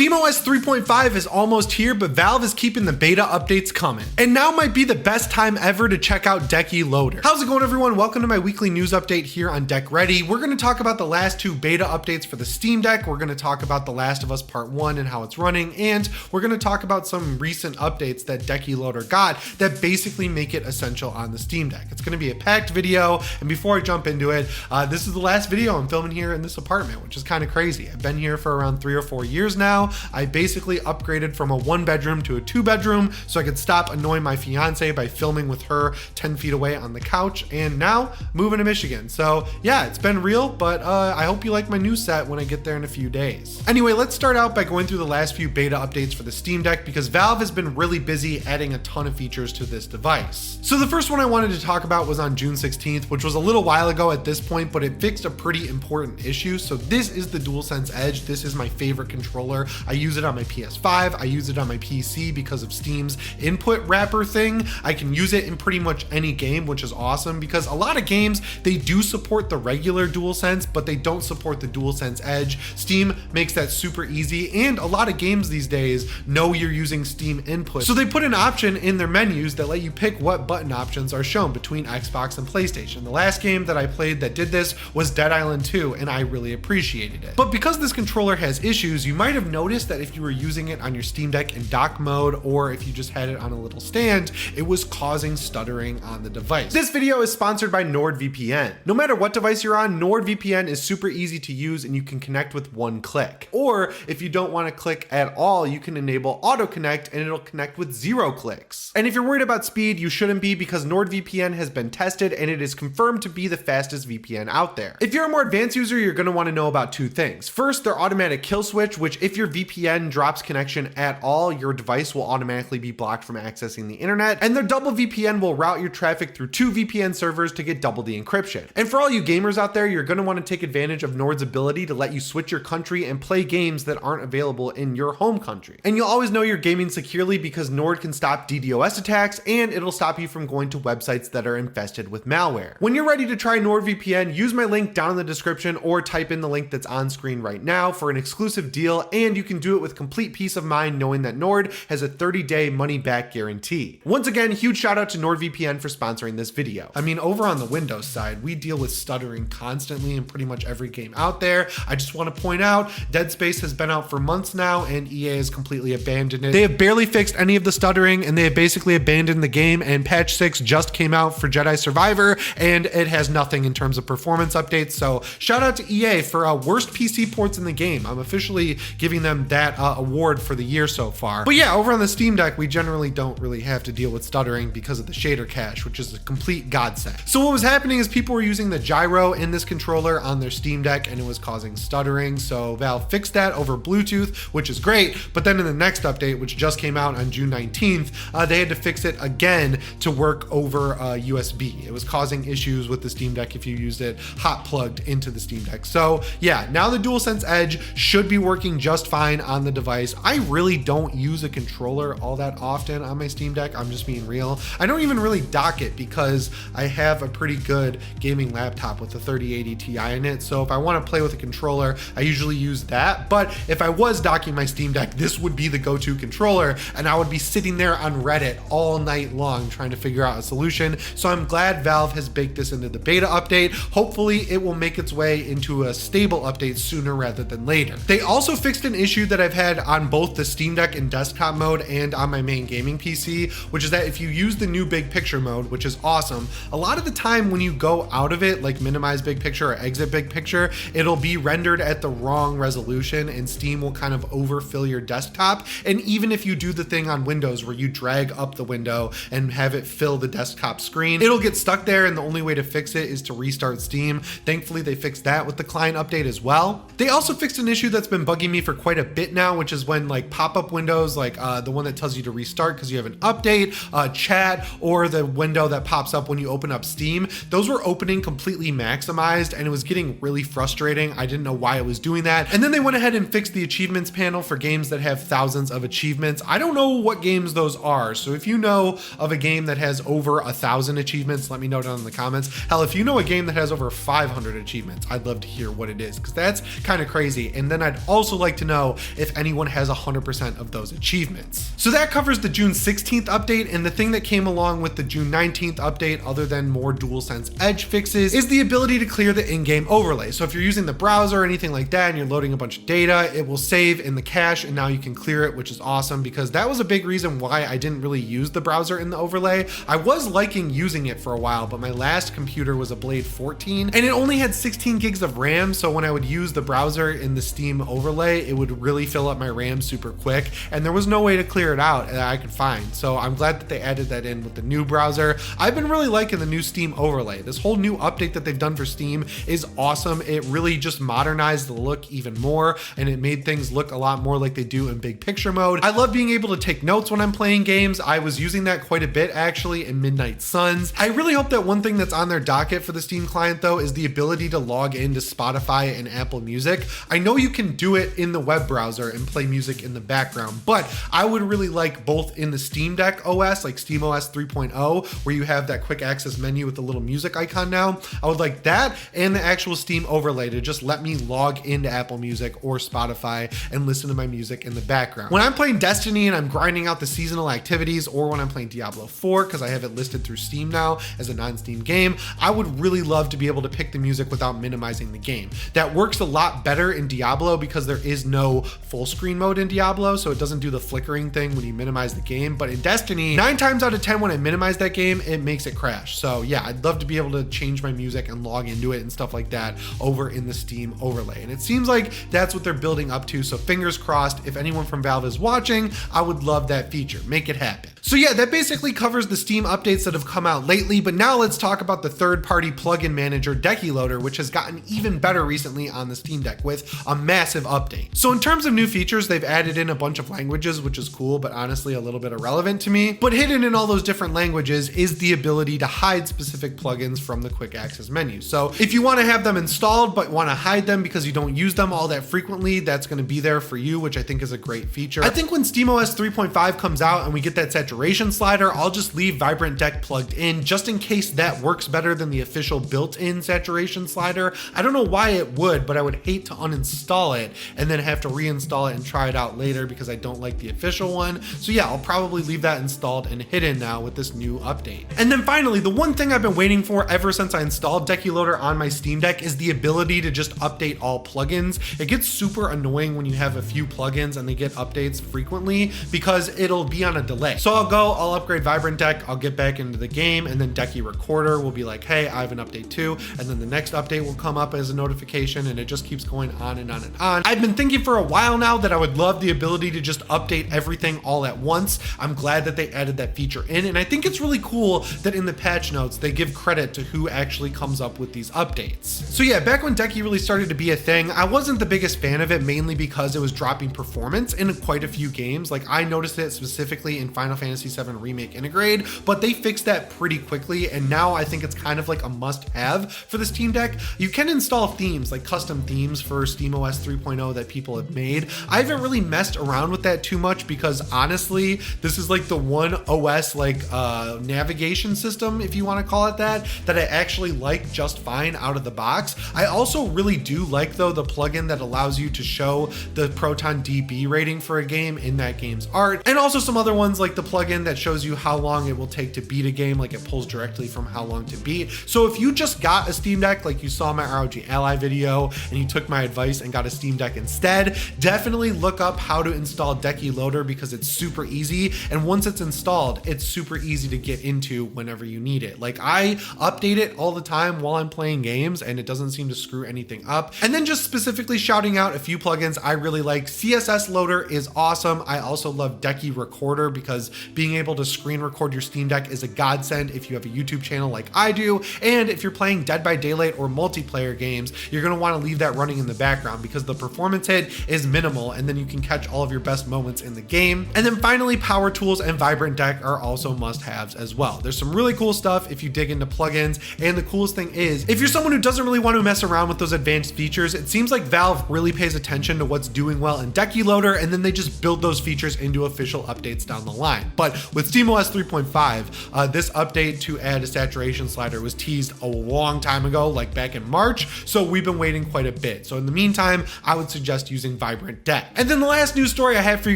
SteamOS 3.5 is almost here, but Valve is keeping the beta updates coming. And now might be the best time ever to check out Decky Loader. How's it going, everyone? Welcome to my weekly news update here on Deck Ready. We're going to talk about the last two beta updates for the Steam Deck. We're going to talk about The Last of Us Part 1 and how it's running, and we're going to talk about some recent updates that Decky Loader got that basically make it essential on the Steam Deck. It's going to be a packed video, and before I jump into it, this is the last video I'm filming here in this apartment, which is kind of crazy. I've been here for around 3 or 4 years now. I basically upgraded from a 1-bedroom to a 2-bedroom so I could stop annoying my fiance by filming with her 10 feet away on the couch, and now moving to Michigan. So yeah, it's been real, but I hope you like my new set when I get there in a few days. Anyway, let's start out by going through the last few beta updates for the Steam Deck because Valve has been really busy adding a ton of features to this device. So the first one I wanted to talk about was on June 16th, which was a little while ago at this point, but it fixed a pretty important issue. So this is the DualSense Edge. This is my favorite controller. I use it on my PS5. I use it on my PC because of Steam's input wrapper thing. I can use it in pretty much any game, which is awesome because a lot of games, they do support the regular DualSense, but they don't support the DualSense Edge. Steam makes that super easy, and a lot of games these days know you're using Steam input. So they put an option in their menus that let you pick what button options are shown between Xbox and PlayStation. The last game that I played that did this was Dead Island 2, and I really appreciated it. But because this controller has issues, you might have noticed that if you were using it on your Steam Deck in dock mode, or if you just had it on a little stand, it was causing stuttering on the device. This video is sponsored by NordVPN. No matter what device you're on, NordVPN is super easy to use and you can connect with one click. Or if you don't want to click at all, you can enable auto connect and it'll connect with 0 clicks. And if you're worried about speed, you shouldn't be because NordVPN has been tested and it is confirmed to be the fastest VPN out there. If you're a more advanced user, you're going to want to know about 2 things. First, their automatic kill switch, which if your VPN drops connection at all, your device will automatically be blocked from accessing the internet. And their double VPN will route your traffic through 2 VPN servers to get double the encryption. And for all you gamers out there, you're going to want to take advantage of Nord's ability to let you switch your country and play games that aren't available in your home country. And you'll always know you're gaming securely because Nord can stop DDoS attacks and it'll stop you from going to websites that are infested with malware. When you're ready to try NordVPN, use my link down in the description or type in the link that's on screen right now for an exclusive deal, and you can do it with complete peace of mind knowing that Nord has a 30-day money-back guarantee. Once again, huge shout out to NordVPN for sponsoring this video. I mean, over on the Windows side, we deal with stuttering constantly in pretty much every game out there. I just want to point out, Dead Space has been out for months now and EA has completely abandoned it. They have barely fixed any of the stuttering and they have basically abandoned the game, and patch 6 just came out for Jedi Survivor and it has nothing in terms of performance updates. So shout out to EA for worst PC ports in the game. I'm officially giving them that award for the year so far. But yeah, over on the Steam Deck, we generally don't really have to deal with stuttering because of the shader cache, which is a complete godsend. So what was happening is people were using the gyro in this controller on their Steam Deck and it was causing stuttering. So Valve fixed that over Bluetooth, which is great. But then in the next update, which just came out on June 19th, they had to fix it again to work over USB. It was causing issues with the Steam Deck if you used it hot plugged into the Steam Deck. So yeah, now the DualSense Edge should be working just fine on the device. I really don't use a controller all that often on my Steam Deck. I'm just being real. I don't even really dock it because I have a pretty good gaming laptop with a 3080 Ti in it. So if I want to play with a controller, I usually use that. But if I was docking my Steam Deck, this would be the go-to controller and I would be sitting there on Reddit all night long trying to figure out a solution. So I'm glad Valve has baked this into the beta update. Hopefully it will make its way into a stable update sooner rather than later. They also fixed an issue that I've had on both the Steam Deck in desktop mode and on my main gaming PC, which is that if you use the new big picture mode, which is awesome, a lot of the time when you go out of it, like minimize big picture or exit big picture, it'll be rendered at the wrong resolution and Steam will kind of overfill your desktop. And even if you do the thing on Windows where you drag up the window and have it fill the desktop screen, it'll get stuck there and the only way to fix it is to restart Steam. Thankfully, they fixed that with the client update as well. They also fixed an issue that's been bugging me for quite a bit now, which is when like pop-up windows, like the one that tells you to restart because you have an update, chat, or the window that pops up when you open up Steam, those were opening completely maximized and it was getting really frustrating. I didn't know why it was doing that. And then they went ahead and fixed the achievements panel for games that have thousands of achievements. I don't know what games those are. So if you know of a game that has over 1,000 achievements, let me know down in the comments. Hell, if you know a game that has over 500 achievements, I'd love to hear what it is because that's kind of crazy. And then I'd also like to know know if anyone has 100% of those achievements. So that covers the June 16th update, and the thing that came along with the June 19th update, other than more DualSense Edge fixes, is the ability to clear the in-game overlay. So if you're using the browser or anything like that and you're loading a bunch of data, it will save in the cache and now you can clear it, which is awesome, because that was a big reason why I didn't really use the browser in the overlay. I was liking using it for a while, but my last computer was a Blade 14 and it only had 16 gigs of RAM. So when I would use the browser in the Steam overlay, it would really fill up my RAM super quick, and there was no way to clear it out that I could find. So I'm glad that they added that in with the new browser. I've been really liking the new Steam overlay. This whole new update that they've done for Steam is awesome. It really just modernized the look even more, and it made things look a lot more like they do in big picture mode. I love being able to take notes when I'm playing games. I was using that quite a bit actually in Midnight Suns. I really hope that one thing that's on their docket for the Steam client though is the ability to log into Spotify and Apple Music. I know you can do it in the web browser and play music in the background, but I would really like both in the Steam Deck OS, like SteamOS 3.0, where you have that quick access menu with the little music icon now. I would like that and the actual Steam overlay to just let me log into Apple Music or Spotify and listen to my music in the background. When I'm playing Destiny and I'm grinding out the seasonal activities, or when I'm playing Diablo 4, because I have it listed through Steam now as a non-Steam game, I would really love to be able to pick the music without minimizing the game. That works a lot better in Diablo because there is no full screen mode in Diablo, so it doesn't do the flickering thing when you minimize the game. But in Destiny, 9 times out of 10 when I minimize that game, it makes it crash. So yeah, I'd love to be able to change my music and log into it and stuff like that over in the Steam overlay. And it seems like that's what they're building up to. So fingers crossed, if anyone from Valve is watching, I would love that feature. Make it happen. So yeah, that basically covers the Steam updates that have come out lately, but now let's talk about the third-party plugin manager Decky Loader, which has gotten even better recently on the Steam Deck with a massive update. So in terms of new features, they've added in a bunch of languages, which is cool, but honestly a little bit irrelevant to me. But hidden in all those different languages is the ability to hide specific plugins from the quick access menu. So if you want to have them installed but want to hide them because you don't use them all that frequently, that's going to be there for you, which I think is a great feature. I think when SteamOS 3.5 comes out and we get that saturation slider, I'll just leave Vibrant Deck plugged in just in case that works better than the official built-in saturation slider. I don't know why it would, but I would hate to uninstall it and then have to reinstall it and try it out later because I don't like the official one. So yeah, I'll probably leave that installed and hidden now with this new update. And then finally, the one thing I've been waiting for ever since I installed Decky Loader on my Steam Deck is the ability to just update all plugins. It gets super annoying when you have a few plugins and they get updates frequently because it'll be on a delay. So I'll upgrade Vibrant Deck, I'll get back into the game, and then Decky Recorder will be like, hey, I have an update too, and then the next update will come up as a notification, and it just keeps going on and on and on. I've been thinking for a while now that I would love the ability to just update everything all at once. I'm glad that they added that feature in, and I think it's really cool that in the patch notes they give credit to who actually comes up with these updates. So yeah, back when Decky really started to be a thing, I wasn't the biggest fan of it, mainly because it was dropping performance in quite a few games. Like I noticed it specifically in Final Fantasy VII Remake Integrate, but they fixed that pretty quickly, and now I think it's kind of like a must-have for the Steam Deck. You can install themes, like custom themes for SteamOS 3.0 that people have made. I haven't really messed around with that too much because honestly, this is like the one OS navigation system, if you want to call it that I actually like just fine out of the box. I also really do like though the plugin that allows you to show the Proton DB rating for a game in that game's art, and also some other ones like the plugin that shows you how long it will take to beat a game, like it pulls directly from how long to beat. So if you just got a Steam Deck, like you saw my ROG Ally video and you took my advice and got a Steam Deck instead, definitely look up how to install Decky Loader because it's super easy, and once it's installed, it's super easy to get into whenever you need it. Like I update it all the time while I'm playing games and it doesn't seem to screw anything up. And then just specifically shouting out a few plugins I really like. CSS Loader is awesome. I also love Decky Recorder because being able to screen record your Steam Deck is a godsend if you have a YouTube channel like I do, and if you're playing Dead by Daylight or multiplayer games, you're going to want to leave that running in the background because the performance hit is minimal, and then you can catch all of your best moments in the game. And then finally, Power Tools and Vibrant Deck are also must-haves as well. There's some really cool stuff if you dig into plugins, and the coolest thing is, if you're someone who doesn't really want to mess around with those advanced features, it seems like Valve really pays attention to what's doing well in Decky Loader, and then they just build those features into official updates down the line. But with SteamOS 3.5, this update to add a saturation slider was teased a long time ago, like back in March, so we've been waiting quite a bit. So in the meantime, I would suggest using using Vibrant Deck. And then the last news story I have for you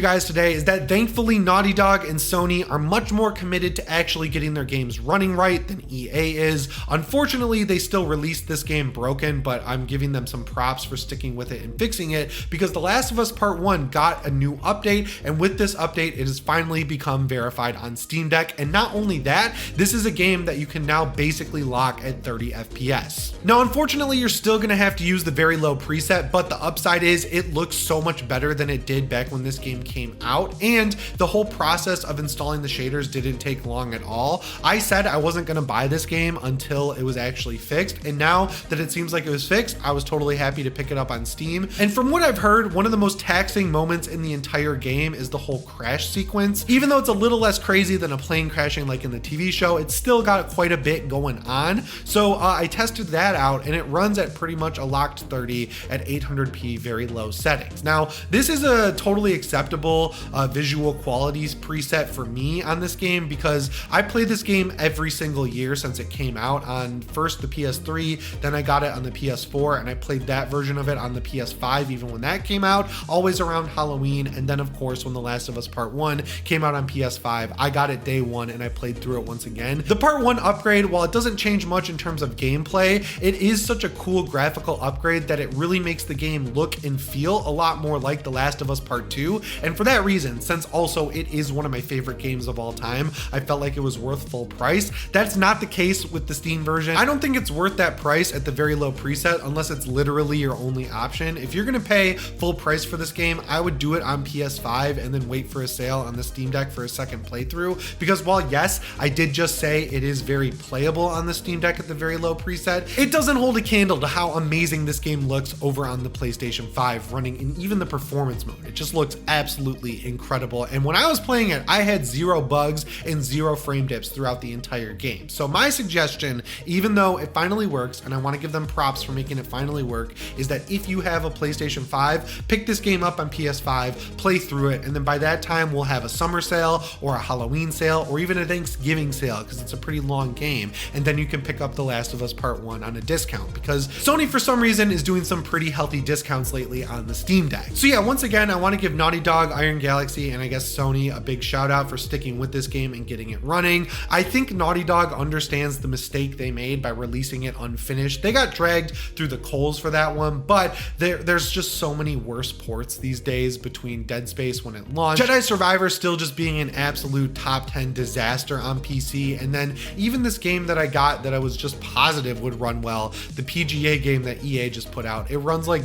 guys today is that thankfully Naughty Dog and Sony are much more committed to actually getting their games running right than EA is. Unfortunately, they still released this game broken, but I'm giving them some props for sticking with it and fixing it, because The Last of Us Part 1 got a new update, and with this update it has finally become verified on Steam Deck. And not only that, this is a game that you can now basically lock at 30 FPS. Now unfortunately you're still going to have to use the very low preset, but the upside is it looks so much better than it did back when this game came out, and the whole process of installing the shaders didn't take long at all. I said I wasn't going to buy this game until it was actually fixed, and now that it seems like it was fixed, I was totally happy to pick it up on Steam. And from what I've heard, one of the most taxing moments in the entire game is the whole crash sequence. Even though it's a little less crazy than a plane crashing like in the TV show, it's still got quite a bit going on. So I tested that out, and it runs at pretty much a locked 30 at 800p very low settings. Now this is a totally acceptable visual qualities preset for me on this game, because I played this game every single year since it came out on first the PS3, then I got it on the PS4, and I played that version of it on the PS5 even when that came out, always around Halloween. And then of course when The Last of Us Part 1 came out on PS5, I got it day one and I played through it once again. The Part 1 upgrade, while it doesn't change much in terms of gameplay, it is such a cool graphical upgrade that it really makes the game look and feel a lot more like The Last of Us Part 2. And for that reason, since also it is one of my favorite games of all time, I felt like it was worth full price. That's not the case with the Steam version. I don't think it's worth that price at the very low preset unless it's literally your only option. If you're gonna pay full price for this game, I would do it on PS5 and then wait for a sale on the Steam Deck for a second playthrough, because while yes, I did just say it is very playable on the Steam Deck at the very low preset, it doesn't hold a candle to how amazing this game looks over on the PlayStation 5 running in even the performance mode. It just looks absolutely incredible. And when I was playing it, I had 0 bugs and 0 frame dips throughout the entire game. So my suggestion, even though it finally works, and I want to give them props for making it finally work, is that if you have a PlayStation 5, pick this game up on PS5, play through it, and then by that time we'll have a summer sale or a Halloween sale or even a Thanksgiving sale, because it's a pretty long game, and then you can pick up The Last of Us Part 1 on a discount, because Sony for some reason is doing some pretty healthy discounts lately on the Steam Deck. So yeah, once again, I want to give Naughty Dog, Iron Galaxy, and I guess Sony a big shout out for sticking with this game and getting it running. I think Naughty Dog understands the mistake they made by releasing it unfinished. They got dragged through the coals for that one, but there's just so many worse ports these days, between Dead Space when it launched, Jedi Survivor still just being an absolute top 10 disaster on PC, and then even this game that I got that I was just positive would run well, the PGA game that EA just put out, it runs like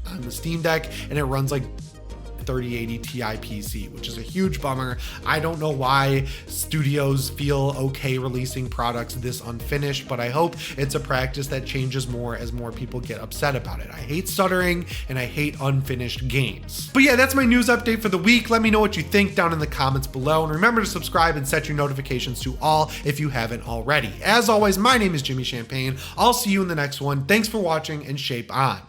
on the Steam Deck and it runs like 3080 Ti PC, which is a huge bummer. I don't know why studios feel okay releasing products this unfinished, but I hope it's a practice that changes more as more people get upset about it. I hate stuttering and I hate unfinished games. But yeah, that's my news update for the week. Let me know what you think down in the comments below, and remember to subscribe and set your notifications to all if you haven't already. As always, my name is Jimmy Champagne. I'll see you in the next one. Thanks for watching, and shape on.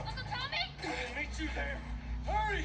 Uncle Tommy? I didn't meet you there. Hurry!